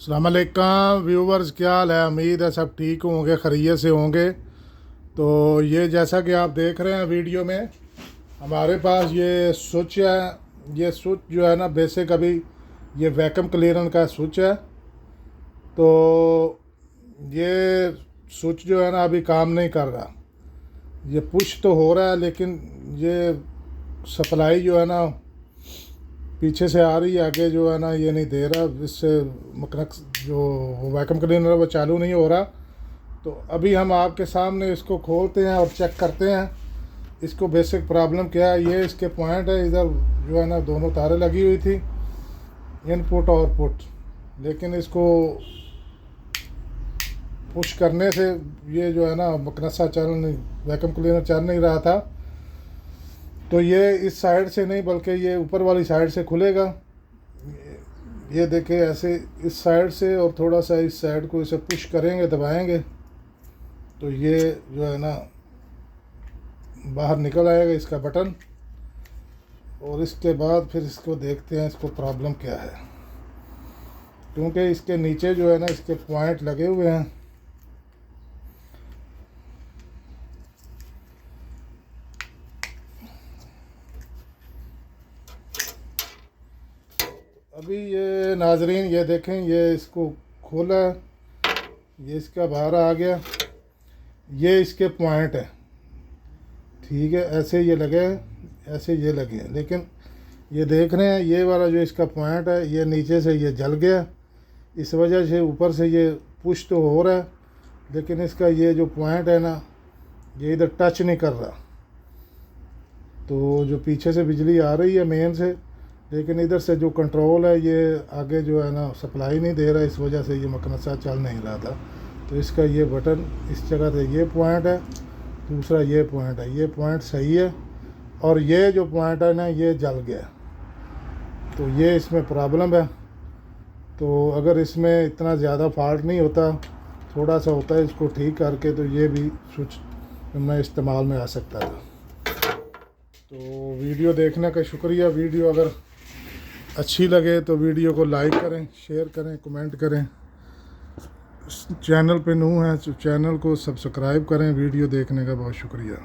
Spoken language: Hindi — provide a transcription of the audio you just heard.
अस्सलाम वालेकुम व्यूवर्स, क्या हाल है। उम्मीद है सब ठीक होंगे, खैरियत से होंगे। तो ये जैसा कि आप देख रहे हैं वीडियो में, हमारे पास ये स्विच है। ये स्विच जो है ना, बेसिक अभी ये वैक्यूम क्लीनर का स्विच है। तो ये स्विच जो है ना अभी काम नहीं कर रहा। ये पुश तो हो रहा है लेकिन ये सप्लाई जो है ना पीछे से आ रही है, आगे जो है ना ये नहीं दे रहा। इससे मकनक जो वैक्यूम क्लीनर वो चालू नहीं हो रहा। तो अभी हम आपके सामने इसको खोलते हैं और चेक करते हैं इसको बेसिक प्रॉब्लम क्या है। ये इसके पॉइंट है, इधर जो है ना दोनों तारें लगी हुई थी, इनपुट और आउटपुट, लेकिन इसको पुश करने से ये जो है ना मकनसा चल नहीं, वैक्यूम क्लीनर चल नहीं रहा था। तो ये इस साइड से नहीं बल्कि ये ऊपर वाली साइड से खुलेगा। ये देखें, ऐसे इस साइड से और थोड़ा सा इस साइड को इसे पुश करेंगे, दबाएंगे तो ये जो है ना बाहर निकल आएगा इसका बटन। और इसके बाद फिर इसको देखते हैं इसको प्रॉब्लम क्या है, क्योंकि इसके नीचे जो है ना इसके पॉइंट लगे हुए हैं। अभी ये नाजरीन ये देखें, ये इसको खोला है, ये इसका बाहर आ गया। ये इसके पॉइंट है, ठीक है, ऐसे ये लगे हैं, ऐसे ये लगे हैं। लेकिन ये देख रहे हैं ये वाला जो इसका पॉइंट है, ये नीचे से ये जल गया। इस वजह से ऊपर से ये पुश तो हो रहा है, लेकिन इसका ये जो पॉइंट है ना ये इधर टच नहीं कर रहा। तो जो पीछे से बिजली आ रही है मेन से, लेकिन इधर से जो कंट्रोल है ये आगे जो है ना सप्लाई नहीं दे रहा। इस वजह से ये मकनसा चल नहीं रहा था। तो इसका ये बटन इस जगह से ये पॉइंट है, दूसरा ये पॉइंट है, ये पॉइंट सही है और ये जो पॉइंट है ना ये जल गया। तो ये इसमें प्रॉब्लम है। तो अगर इसमें इतना ज़्यादा फॉल्ट नहीं होता, थोड़ा सा होता है, इसको ठीक करके तो ये भी स्विच में इस्तेमाल में आ सकता था। तो वीडियो देखने का शुक्रिया। वीडियो अगर अच्छी लगे तो वीडियो को लाइक करें, शेयर करें, कमेंट करें। चैनल पे न्यू हैं तो चैनल को सब्सक्राइब करें। वीडियो देखने का बहुत शुक्रिया।